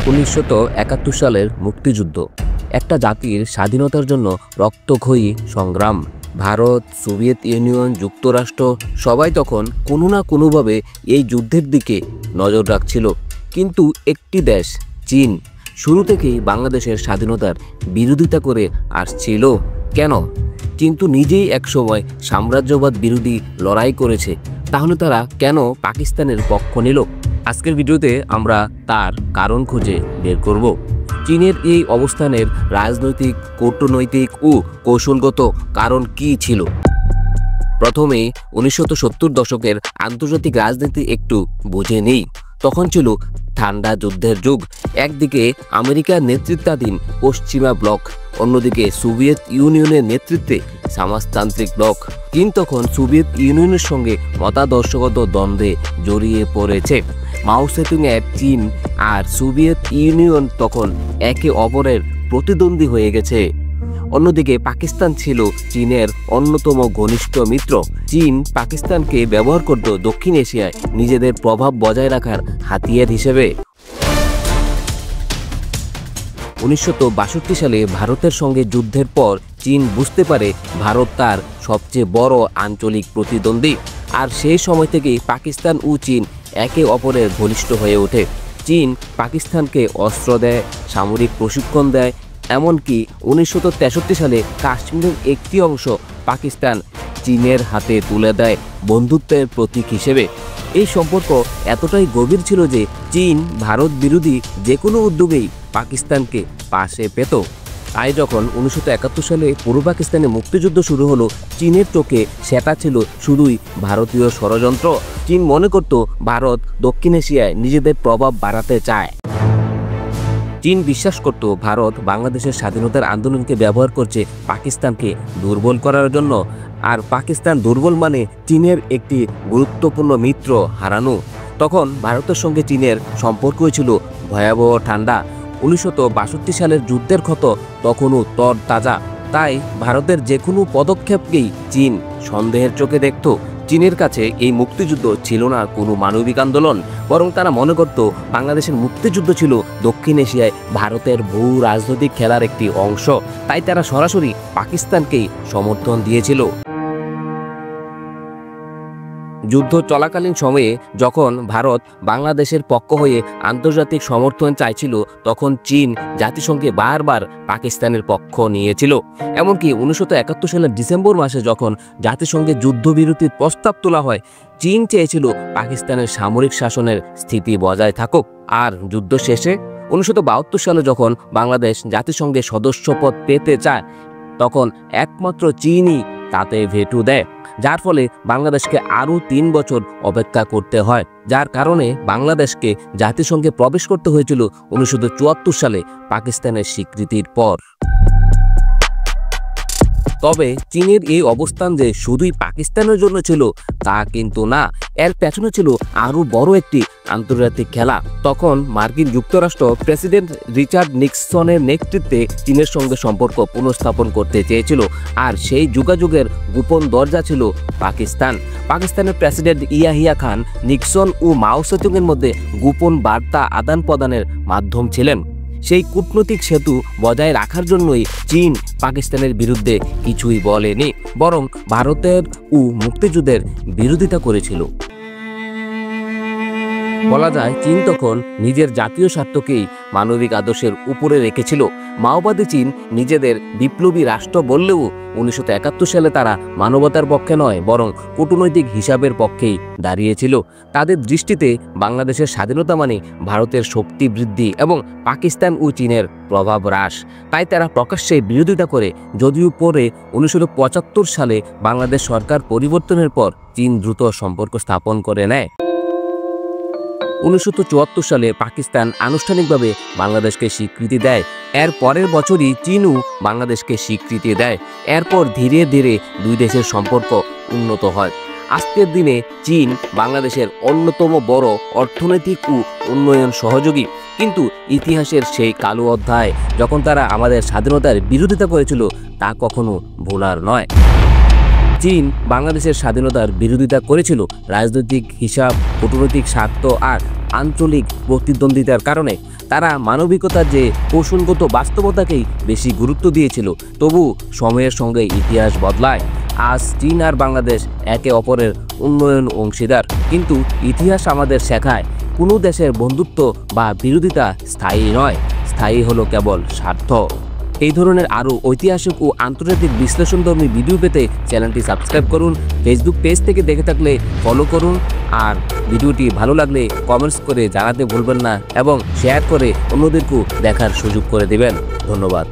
1971 সালের মুক্তিযুদ্ধ একটা জাতির স্বাধীনতার জন্য রক্তক্ষয়ী সংগ্রাম। ভারত, সোভিয়েত ইউনিয়ন, যুক্তরাষ্ট্র সবাই তখন কোনো না কোনোভাবে এই যুদ্ধের দিকে নজর রাখছিল। কিন্তু একটি দেশ, চীন, শুরু থেকেই বাংলাদেশের স্বাধীনতার বিরোধিতা করে আসছিল। কেন? কিন্তু নিজেই একসময় সাম্রাজ্যবাদ বিরোধী লড়াই করেছে, তাহলে তারা কেন পাকিস্তানের পক্ষ নিল? আজকের ভিডিওতে আমরা তার কারণ খুঁজে বের করব। চীনের এই অবস্থানের রাজনৈতিক, কূটনৈতিক ও কৌশলগত কারণ কী ছিল। প্রথমে 1970 দশকের আন্তর্জাতিক রাজনীতি একটু বুঝে নেই। তখন ছিল ঠান্ডা যুদ্ধের যুগ। একদিকে আমেরিকার নেতৃত্বাধীন পশ্চিমা ব্লক, অন্যদিকে সোভিয়েত ইউনিয়নের নেতৃত্বে সমাজতান্ত্রিক ব্লক। চীন তখন সোভিয়েত ইউনিয়নের সঙ্গে মতাদর্শগত দ্বন্দ্বে জড়িয়ে পড়েছে। মাও সেতুংয়ের চীন আর সোভিয়েত ইউনিয়ন তখন একে অপরের প্রতিদ্বন্দ্বী হয়ে গেছে। অন্যদিকে পাকিস্তান ছিল চীনের অন্যতম ঘনিষ্ঠ মিত্র। চীন পাকিস্তানকে ব্যবহার করত দক্ষিণ এশিয়ায় নিজেদের প্রভাব বজায় রাখার হাতিয়ার হিসেবে। 1962 সালে ভারতের সঙ্গে যুদ্ধের পর চীন বুঝতে পারে ভারত তার সবচেয়ে বড় আঞ্চলিক প্রতিদ্বন্দ্বী। আর সেই সময় থেকেই পাকিস্তান ও চীন একে অপরের ঘনিষ্ঠ হয়ে ওঠে। চীন পাকিস্তানকে অস্ত্র দেয়, সামরিক প্রশিক্ষণ দেয়, এমনকি 1963 সালে কাশ্মীরের একটি অংশ পাকিস্তান চীনের হাতে তুলে দেয় বন্ধুত্বের প্রতীক হিসেবে। এই সম্পর্ক এতটাই গভীর ছিল যে চীন ভারত বিরোধী যে কোনো উদ্যোগেই পাকিস্তানকে পাশে পেত। তাই যখন 1971 সালে পূর্ব পাকিস্তানে মুক্তিযুদ্ধ শুরু হলো, চীনের চোখে সেটা ছিল শুধুই ভারতীয় ষড়যন্ত্র। চীন মনে করত ভারত দক্ষিণ এশিয়ায় নিজেদের প্রভাব বাড়াতে চায়। চীন বিশ্বাস করত ভারত বাংলাদেশের স্বাধীনতার আন্দোলনকে ব্যবহার করছে পাকিস্তানকে দুর্বল করার জন্য। আর পাকিস্তান দুর্বল মানে চীনের একটি গুরুত্বপূর্ণ মিত্র হারানো। তখন ভারতের সঙ্গে চীনের সম্পর্কই ছিল ভয়াবহ ঠান্ডা। 1962 সালের যুদ্ধের ক্ষত তখনও তরতাজা। তাই ভারতের যে কোনো পদক্ষেপকেই চীন সন্দেহের চোখে দেখত। চীনের কাছে এই মুক্তিযুদ্ধ ছিল না কোনো মানবিক আন্দোলন, বরং তারা মনে করত বাংলাদেশের মুক্তিযুদ্ধ ছিল দক্ষিণ এশিয়ায় ভারতের ভূ রাজনৈতিক খেলার একটি অংশ। তাই তারা সরাসরি পাকিস্তানকেই সমর্থন দিয়েছিল। যুদ্ধ চলাকালীন সময়ে যখন ভারত বাংলাদেশের পক্ষ হয়ে আন্তর্জাতিক সমর্থন চাইছিল, তখন চীন জাতিসংঘে বারবার পাকিস্তানের পক্ষ নিয়েছিল। এমনকি 1971 সালের ডিসেম্বর মাসে যখন জাতিসংঘে যুদ্ধবিরতির প্রস্তাব তোলা হয়, চীন চেয়েছিল পাকিস্তানের সামরিক শাসনের স্থিতি বজায় থাকুক। আর যুদ্ধ শেষে 1972 সালে যখন বাংলাদেশ জাতিসংঘে সদস্যপদ পেতে চায়, তখন একমাত্র চীনই তাতে ভেটো দেয়, যার ফলে বাংলাদেশকে আরও 3 বছর অপেক্ষা করতে হয়। যার কারণে বাংলাদেশকে জাতিসংঘে প্রবেশ করতে হয়েছিল 1974 সালে পাকিস্তানের স্বীকৃতির পর। তবে চীনের এই অবস্থান যে শুধুই পাকিস্তানের জন্য ছিল তা কিন্তু না, এর পেছনে ছিল আরও বড় একটি আন্তর্জাতিক খেলা। তখন মার্কিন যুক্তরাষ্ট্র প্রেসিডেন্ট রিচার্ড নিক্সনের নেতৃত্বে চীনের সঙ্গে সম্পর্ক পুনঃস্থাপন করতে চেয়েছিল। আর সেই যোগাযোগের গোপন দরজা ছিল পাকিস্তান। পাকিস্তানের প্রেসিডেন্ট ইয়াহিয়া খান নিক্সন ও মাও সেতুংয়ের মধ্যে গোপন বার্তা আদান প্রদানের মাধ্যম ছিলেন। সেই কূটনৈতিক সেতু বজায় রাখার জন্যই চীন পাকিস্তানের বিরুদ্ধে কিছুই বলেনি, বরং ভারতের ও মুক্তিযুদ্ধের বিরোধিতা করেছিল। বলা যায় চীন তখন নিজের জাতীয় স্বার্থকেই মানবিক আদর্শের উপরে রেখেছিল। মাওবাদী চীন নিজেদের বিপ্লবী রাষ্ট্র বললেও 1971 সালে তারা মানবতার পক্ষে নয়, বরং কূটনৈতিক হিসাবের পক্ষেই দাঁড়িয়েছিল। তাদের দৃষ্টিতে বাংলাদেশের স্বাধীনতা মানে ভারতের শক্তি বৃদ্ধি এবং পাকিস্তান ও চীনের প্রভাব হ্রাস। তাই তারা প্রকাশ্যে বিরোধিতা করে। যদিও পরে 1975 সালে বাংলাদেশ সরকার পরিবর্তনের পর চীন দ্রুত সম্পর্ক স্থাপন করে নেয়। 1974 সালে পাকিস্তান আনুষ্ঠানিকভাবে বাংলাদেশকে স্বীকৃতি দেয়। এর পরের বছরই চীনও বাংলাদেশকে স্বীকৃতি দেয়। এরপর ধীরে ধীরে দুই দেশের সম্পর্ক উন্নত হয়। আজকের দিনে চীন বাংলাদেশের অন্যতম বড় অর্থনৈতিক ও উন্নয়ন সহযোগী। কিন্তু ইতিহাসের সেই কালো অধ্যায় যখন তারা আমাদের স্বাধীনতার বিরোধিতা করেছিল, তা কখনো ভোলার নয়। চীন বাংলাদেশের স্বাধীনতার বিরোধিতা করেছিল রাজনৈতিক হিসাব, কূটনৈতিক স্বার্থ আর আঞ্চলিক প্রতিদ্বন্দ্বিতার কারণে। তারা মানবিকতার যে কৌশলগত বাস্তবতাকেই বেশি গুরুত্ব দিয়েছিল। তবু সময়ের সঙ্গে ইতিহাস বদলায়। আজ চীন আর বাংলাদেশ একে অপরের উন্নয়ন অংশীদার, কিন্তু ইতিহাস আমাদের শেখায় কোনো দেশের বন্ধুত্ব বা বিরোধিতা স্থায়ী নয়, স্থায়ী হলো কেবল স্বার্থ। এই ধরনের আরও ঐতিহাসিক ও আন্তর্জাতিক বিশ্লেষণধর্মী ভিডিও পেতে চ্যানেলটি সাবস্ক্রাইব করুন। ফেসবুক পেজ থেকে দেখে থাকলে ফলো করুন। আর ভিডিওটি ভালো লাগলে কমেন্টস করে জানাতে ভুলবেন না এবং শেয়ার করে অন্যদেরকেও দেখার সুযোগ করে দেবেন। ধন্যবাদ।